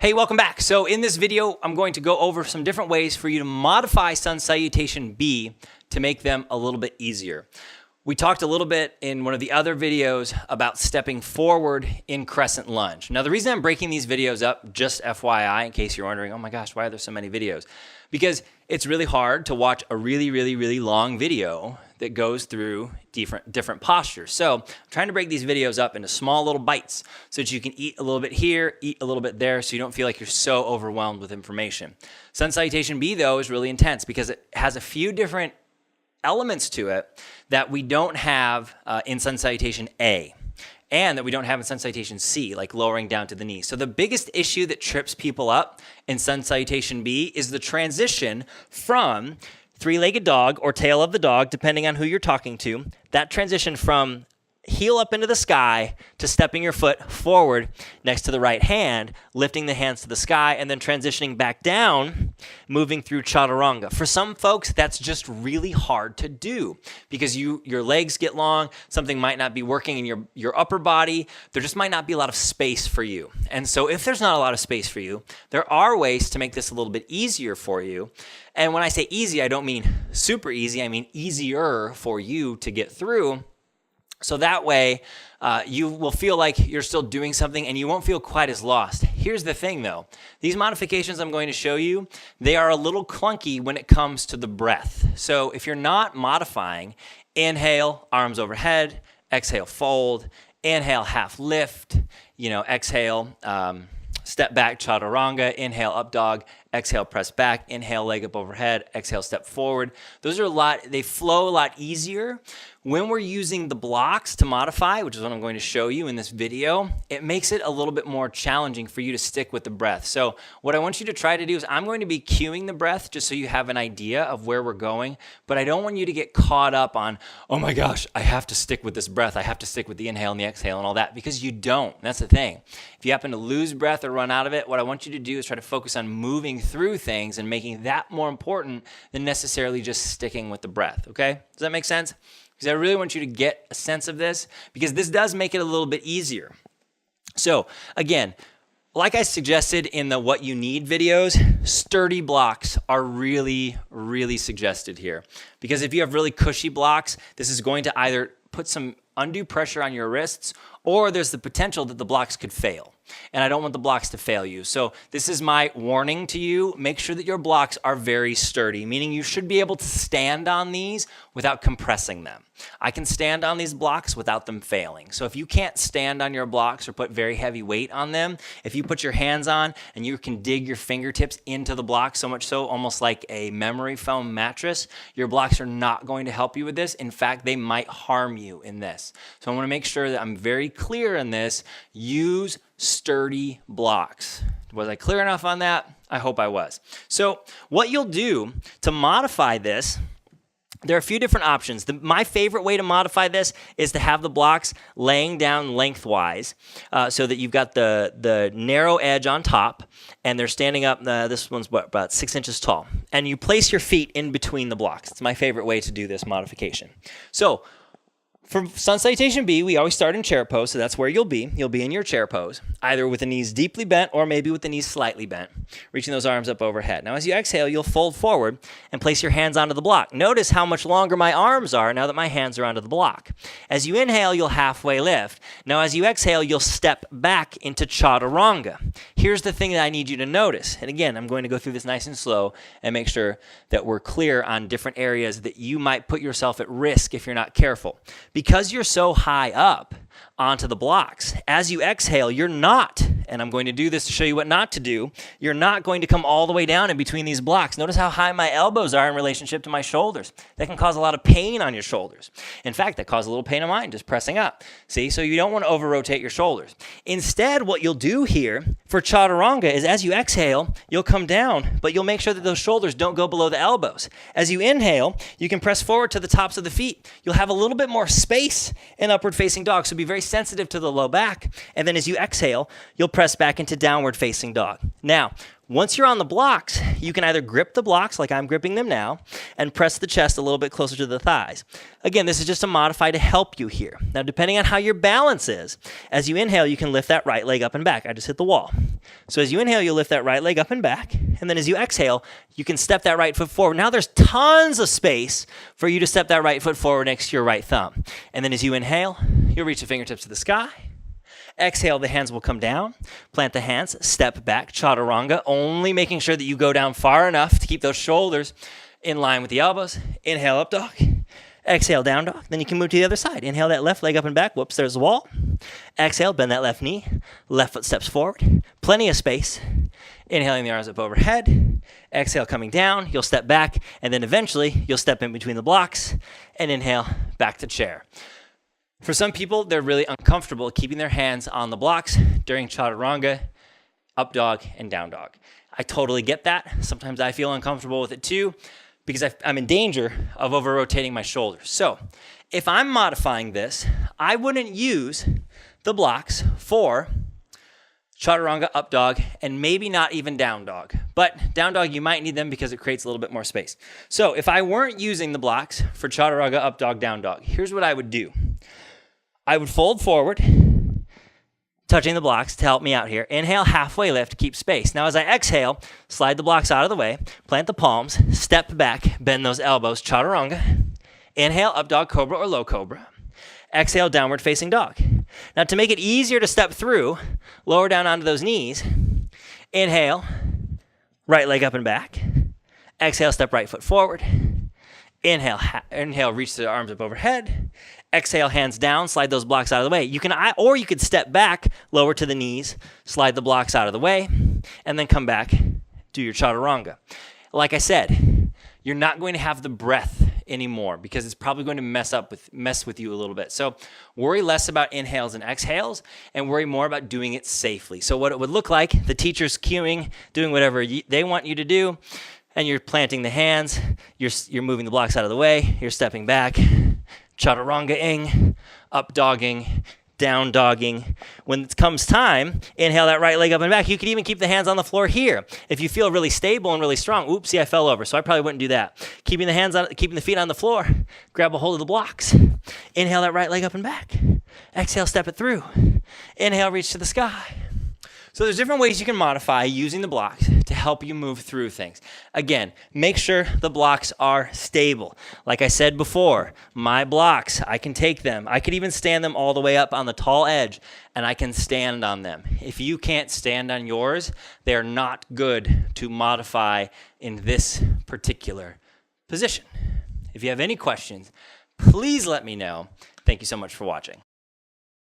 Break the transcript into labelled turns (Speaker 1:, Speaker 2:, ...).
Speaker 1: Hey, welcome back. So in this video, I'm going to go over some different ways for you to modify Sun Salutation B to make them a little bit easier. We talked a little bit in one of the other videos about stepping forward in crescent lunge. Now, the reason I'm breaking these videos up, just FYI, in case you're wondering, oh my gosh, why are there so many videos? Because it's really hard to watch a really long video that goes through different postures. So I'm trying to break these videos up into small little bites so that you can eat a little bit here, eat a little bit there, so you don't feel like you're so overwhelmed with information. Sun Salutation B, though, is really intense because it has a few different elements to it that we don't have in Sun Salutation A, and that we don't have in Sun Salutation C, like lowering down to the knee. So the biggest issue that trips people up in Sun Salutation B is the transition from three-legged dog or tail of the dog, depending on who you're talking to, that transition from heel up into the sky to stepping your foot forward next to the right hand, lifting the hands to the sky, and then transitioning back down, moving through chaturanga. For some folks, that's just really hard to do because your legs get long, something might not be working in your upper body, there just might not be a lot of space for you. And so if there's not a lot of space for you, there are ways to make this a little bit easier for you. And when I say easy, I don't mean super easy, I mean easier for you to get through. So that way, you will feel like you're still doing something and you won't feel quite as lost. Here's the thing though, these modifications I'm going to show you, they are a little clunky when it comes to the breath. So if you're not modifying, inhale, arms overhead, exhale, fold, inhale, half lift, exhale, step back, chaturanga, inhale, up dog, exhale, press back, inhale, leg up overhead, exhale, step forward. Those are they flow a lot easier. When we're using the blocks to modify, which is what I'm going to show you in this video, it makes it a little bit more challenging for you to stick with the breath. So what I want you to try to do is I'm going to be cueing the breath just so you have an idea of where we're going, but I don't want you to get caught up on, oh my gosh, I have to stick with this breath. I have to stick with the inhale and the exhale and all that, because you don't. That's the thing. If you happen to lose breath or run out of it, what I want you to do is try to focus on moving through things and making that more important than necessarily just sticking with the breath, okay? Does that make sense? Because I really want you to get a sense of this, because this does make it a little bit easier. So again, like I suggested in the what you need videos, sturdy blocks are really suggested here. Because if you have really cushy blocks, this is going to either put some undue pressure on your wrists, or there's the potential that the blocks could fail. And I don't want the blocks to fail you. So this is my warning to you. Make sure that your blocks are very sturdy, meaning you should be able to stand on these without compressing them. I can stand on these blocks without them failing. So if you can't stand on your blocks or put very heavy weight on them, if you put your hands on and you can dig your fingertips into the block, so much so almost like a memory foam mattress, your blocks are not going to help you with this. In fact, they might harm you in this. So I want to make sure that I'm very clear in this. Use sturdy blocks. Was I clear enough on that? I hope I was. So what you'll do to modify this, there are a few different options. My favorite way to modify this is to have the blocks laying down lengthwise so that you've got the narrow edge on top and they're standing up. This one's about 6 inches tall. And you place your feet in between the blocks. It's my favorite way to do this modification. So for Sun Salutation B, we always start in chair pose, so that's where you'll be. You'll be in your chair pose, either with the knees deeply bent or maybe with the knees slightly bent, reaching those arms up overhead. Now, as you exhale, you'll fold forward and place your hands onto the block. Notice how much longer my arms are now that my hands are onto the block. As you inhale, you'll halfway lift. Now, as you exhale, you'll step back into chaturanga. Here's the thing that I need you to notice. And again, I'm going to go through this nice and slow and make sure that we're clear on different areas that you might put yourself at risk if you're not careful. Because you're so high up onto the blocks, as you exhale, you're not, and I'm going to do this to show you what not to do, you're not going to come all the way down in between these blocks. Notice how high my elbows are in relationship to my shoulders. That can cause a lot of pain on your shoulders. In fact, that caused a little pain on mine just pressing up. See, so you don't want to over-rotate your shoulders. Instead, what you'll do here for chaturanga is as you exhale, you'll come down, but you'll make sure that those shoulders don't go below the elbows. As you inhale, you can press forward to the tops of the feet. You'll have a little bit more space in upward facing dog, so be very sensitive to the low back. And then as you exhale, you'll press back into downward facing dog. Now, once you're on the blocks, you can either grip the blocks like I'm gripping them now and press the chest a little bit closer to the thighs. Again, this is just a modify to help you here. Now, depending on how your balance is, as you inhale, you can lift that right leg up and back. I just hit the wall. So as you inhale, you'll lift that right leg up and back. And then as you exhale, you can step that right foot forward. Now there's tons of space for you to step that right foot forward next to your right thumb. And then as you inhale, you'll reach the fingertips to the sky. Exhale, the hands will come down. Plant the hands, step back, chaturanga, only making sure that you go down far enough to keep those shoulders in line with the elbows. Inhale, up dog. Exhale, down dog. Then you can move to the other side. Inhale that left leg up and back. Whoops, there's the wall. Exhale, bend that left knee. Left foot steps forward. Plenty of space. Inhaling the arms up overhead. Exhale, coming down. You'll step back, and then eventually you'll step in between the blocks and inhale back to chair. For some people, they're really uncomfortable keeping their hands on the blocks during chaturanga, up dog, and down dog. I totally get that. Sometimes I feel uncomfortable with it too because I'm in danger of over-rotating my shoulders. So if I'm modifying this, I wouldn't use the blocks for chaturanga, up dog, and maybe not even down dog. But down dog, you might need them because it creates a little bit more space. So if I weren't using the blocks for chaturanga, up dog, down dog, here's what I would do. I would fold forward, touching the blocks to help me out here. Inhale, halfway lift, keep space. Now as I exhale, slide the blocks out of the way, plant the palms, step back, bend those elbows, chaturanga. Inhale, up dog, cobra or low cobra. Exhale, downward facing dog. Now to make it easier to step through, lower down onto those knees. Inhale, right leg up and back. Exhale, step right foot forward. Inhale, reach the arms up overhead. Exhale, hands down, slide those blocks out of the way. You could step back, lower to the knees, slide the blocks out of the way, and then come back, do your chaturanga. Like I said, you're not going to have the breath anymore because it's probably going to mess with you a little bit. So worry less about inhales and exhales and worry more about doing it safely. So what it would look like, the teacher's cueing, doing whatever they want you to do, and you're planting the hands, you're moving the blocks out of the way, you're stepping back, chaturanga-ing, up dogging, down dogging. When it comes time, inhale that right leg up and back. You could even keep the hands on the floor here. If you feel really stable and really strong, oopsie, I fell over, so I probably wouldn't do that. Keeping the feet on the floor, grab a hold of the blocks. Inhale that right leg up and back. Exhale, step it through. Inhale, reach to the sky. So there's different ways you can modify using the blocks to help you move through things. Again, make sure the blocks are stable. Like I said before, my blocks, I can take them. I could even stand them all the way up on the tall edge, and I can stand on them. If you can't stand on yours, they're not good to modify in this particular position. If you have any questions, please let me know. Thank you so much for watching.